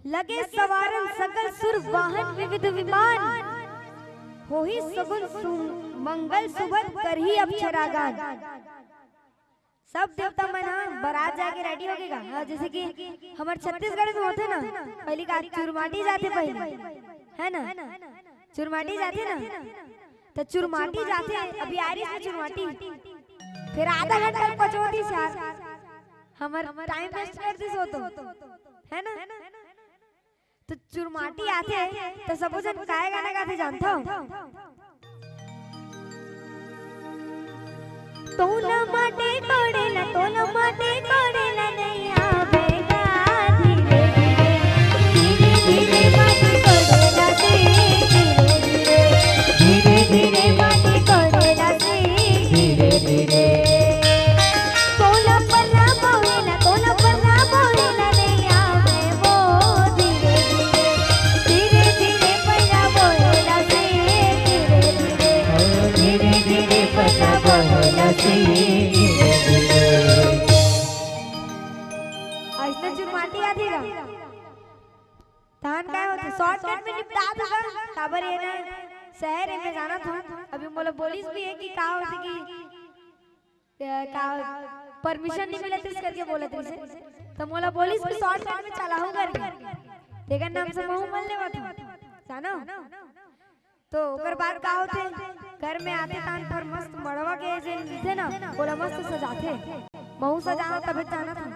लगे सवारन सकल सुर वाहन विविध विमान, होही सगुन मंगल सुबह करही अक्षरागान। सब देवता मन बारात जाके रेडी हो गएगा। हाँ, जैसे कि हमारे छत्तीसगढ़ में होते ना, पहली का चुरमाटी जाते पहले, है ना, चुरमाटी जाते ना, तो चुरमाटी जाते अभी आ रही है चुरमाटी, फिर आधा घंटा पचोती यार, हमार टाइम वेस्ट करती सो तो, है ना। तो चुरमाटी आते तो सब जन काय गाना गाते जानता हो? तोला माटे कोड़ेला, तोला माटे कोड़ेला नहीं आवेगा, धीरे धीरे धीरे धीरे माटे कोड़ेला से, धीरे धीरे माटे कोड़ेला से, धीरे धीरे तोला पन्ना बोलेला, तोला पन्ना बोलेला नहीं आवे वो, धीरे धीरे धीरे धीरे पन्ना बोलेला से, धीरे धीरे धीरे धीरे पन्ना बोलेला से। ऐसा चुरमाटी आती का तान काय होते शॉर्टकट में निपटा दूंगा। खबर ये ना शहर में जाना था, अभी मोला पुलिस भी है कि का होती कि का परमिशन नहीं मिला तो इस करके बोला थे, तो मोला पुलिस भी शॉर्टकट में चला हूं करके देखा नाम से महू मलने वाला जानो। तो ओकर बाद का होते घर में आते तान पर मस्त मड़वा के जे थे ना बोला मस्त सजाते, महू सजाना तब जाना था।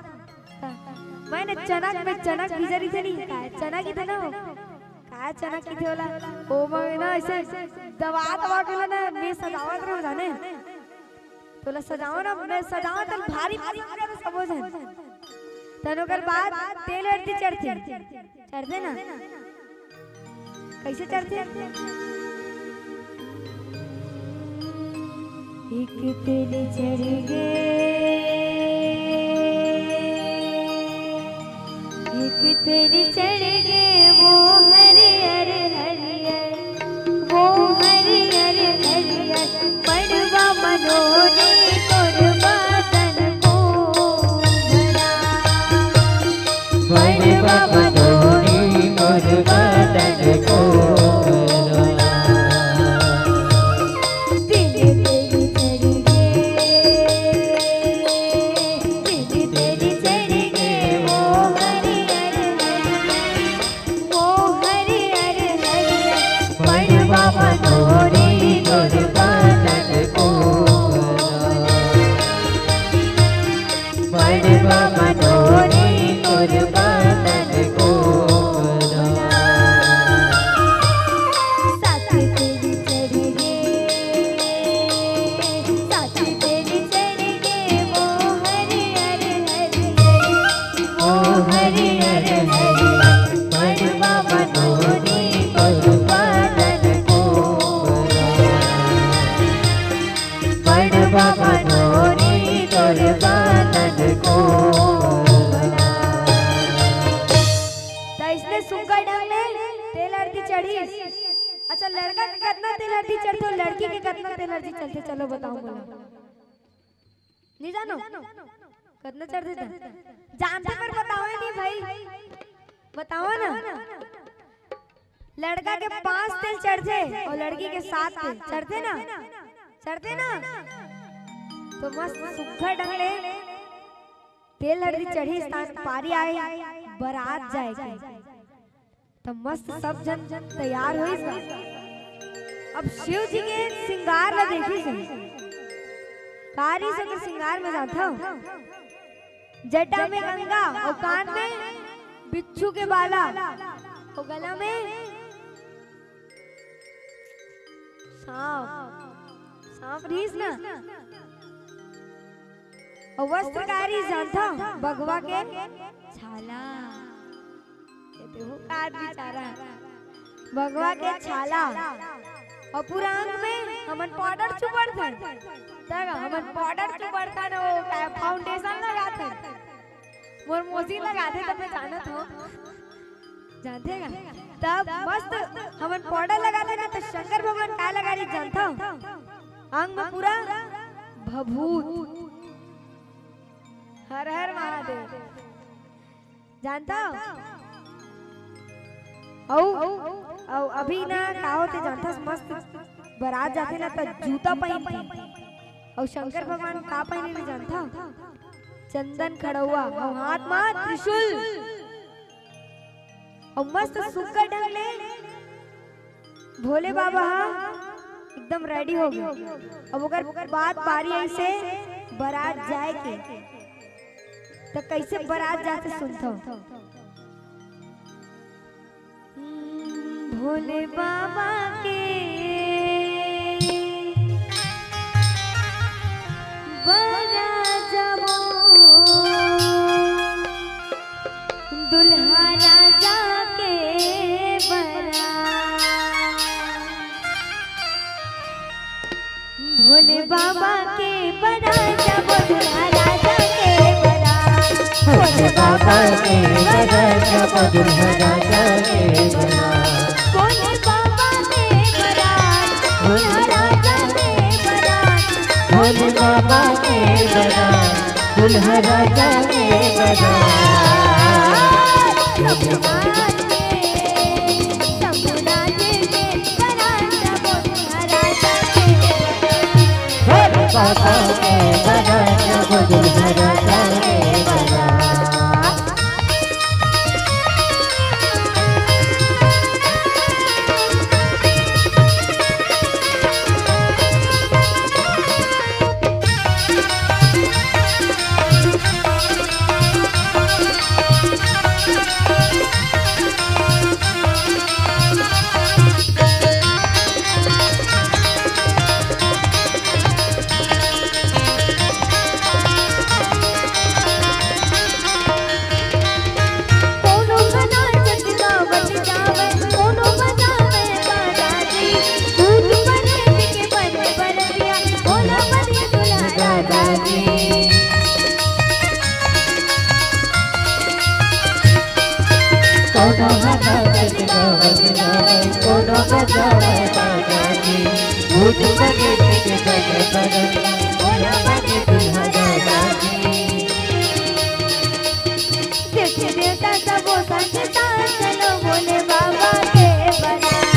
मैंने चना में चना गिजरी थे नहीं का चना की थे ना, का चना की थे वाला ओ मैं ना ऐसे दवा दवा के ना मैं सजावट रहो जाने, तोला सजाओ ना मैं सजाओ तो भारी भारी कर सब हो जाए। तनो कर बाद तेल हल्दी चढ़ते ना, कैसे चढ़ते? एक तेल चढ़ गे, एक तेल चढ़ गे वो हरियर हरियर, वो हरियर हरियर पड़वा मनोने कोरबा तन को भरा, पड़वा मनोने कोरबा तन को अच्छा लड़का के कितना तेल हल्दी चढ़ते और लड़की के कितना तेल हल्दी चलते? चलो बताओ बोला नहीं जानो कितना चढ़ते थे जानते पर बताओ नहीं भाई, बताओ ना। लड़का के 5 तेल चढ़ते और लड़की के 7 तेल चढ़ते ना, चढ़ते ना। तो मस्त सुखा डंगले तेल हल्दी चढ़ी स्थान पारी आए बारात जाएगी, तो मस्त सब जन तैयार हुई। अब शिव जी के श्रृंगार ला देखी से कारी से के श्रृंगार में जाता हूँ, जटा में गंगा और कान में बिच्छू के बाला और गला में सांप, सांप रीस ना, और वस्त्रकारी जानता हूँ भगवा के छाला, देखो का बेचारा भगवा के छाला, और पूरा अंग में हमन पाउडर चुपड़ता तगा, हमन पाउडर चुपड़ता ना वो फाउंडेशन लगाते, मोर मोसी लगाते तब मैं जानत हो जानते का, तब मस्त हमन पाउडर लगाते ना तो शंकर भगवान का लगा रही जानता हो, अंग में पूरा भभूत, हर हर महादेव जानता हो। औ अभी ना का होते जानता मस्त बारात जाते ना तो जूता पहनते और शंकर भगवान का पहने नहीं जानता चंदन खड़ुआ और हाथ में त्रिशूल और मस्त सुक्का ढंग ले भोले बाबा एकदम रेडी हो गए। अब अगर बात बारी ऐसे बारात जाए के तो कैसे बारात जाते सुनता भोले बाबा के बारात जाओ दुल्हा राजा के बारात भोले बाबा के बारात जाओ दुल्हा राजा के बारात भोले बाबा के बारात जाओ दुल्हा राजा के बारात भोले बाबा के बारात दुल्हा राजा के बारात भोले बाबा के बारात दुल्हा राजा के बारात बाबा के बारात जाओ दुल्हा राजा के बारात देवता सबो संगता चलो भोले बाबा के बारात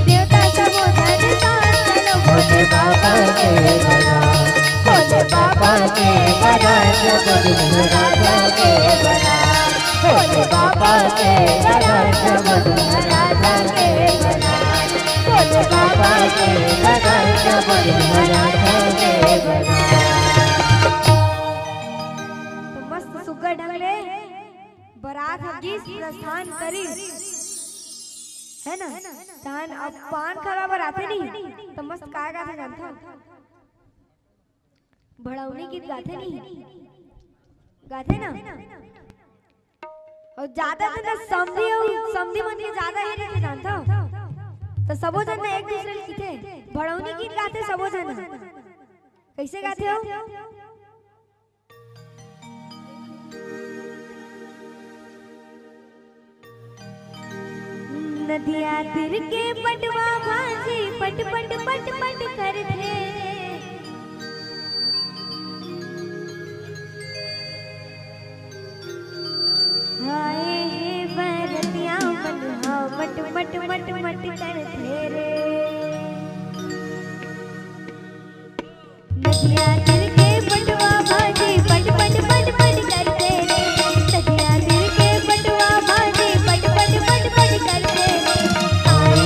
देवता सबो संगता चलो भोले बाबा के बारात भोले बाबा के बारात जाओ दुल्हा राजा के बारात भोले बाबा के बारात जाओ दुल्हा राजा के बारात भोले बाबा के बारात जाओ दुल्हा राजा के बारात तो मस्त सुगर ढंगले बारात हगी प्रस्थान करी है ना तान अब पान खावा बराते नहीं तो मस्त का गाते जानता भड़ौनी गीत गाते नहीं गाते ना और ज्यादा से समधी मन के ज्यादा है नहीं जानता तो सबो जन एक दूसरे के गीते भड़ौनी गीत गाते सबो जन कैसे गाते हो नदिया तिर के पटवा भाजी पट पट पट पट करते हाय हे बरतिया मनहा मट मट मट मट करते रे नदिया तिर के पटवा भाजी पट पट पट पट करते रे नदिया तिर के पटवा भाजी पट पट पट पट करते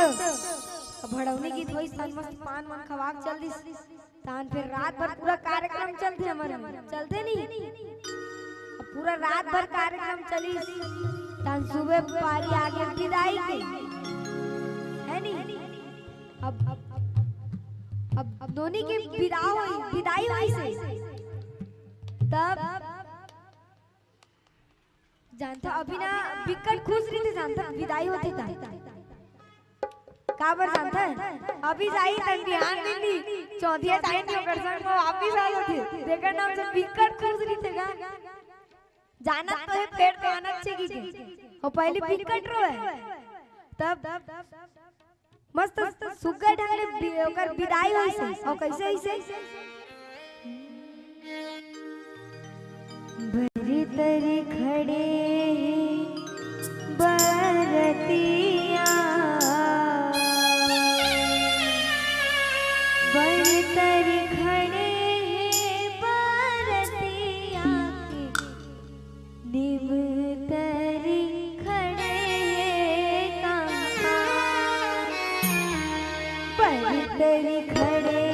अब भड़ौनी गीत होई सन मस्त पान मान खवाक चल दिस तान फिर रात भर पूरा कार्यक्रम चलते हमारे में चलते नहीं अब पूरा रात भर कार्यक्रम चली तान सुबह पारी आगे विदाई के है नहीं अब दोनों की विदाई हुई से तब जानता अभी ना बिकट खुश रही थे जानता विदाई होती था काबर जानता है अभी जाई तन बिहान दिल्ली चौथिया टाइम जो कर संग वो वापस आ गए थे देखा नाम से बिकट खुश रही थे का जाना तो है पेड़ पे आना चाहिए की और पहले बिकट रोए तब मस्त सुग्गा ढंग ले ओकर विदाई होई से और कैसे ऐसे भरी तरी खड़े बरतिया भरी तरी खड़े बरतिया दिव तरी खड़े कहाँ भरी तरी खड़े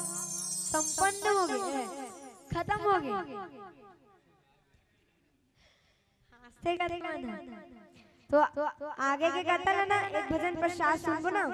संपन्न हो गए खत्म हो गए हंसते का देखना तो आगे के कहता है ना एक भजन प्रसाद सुनबो ना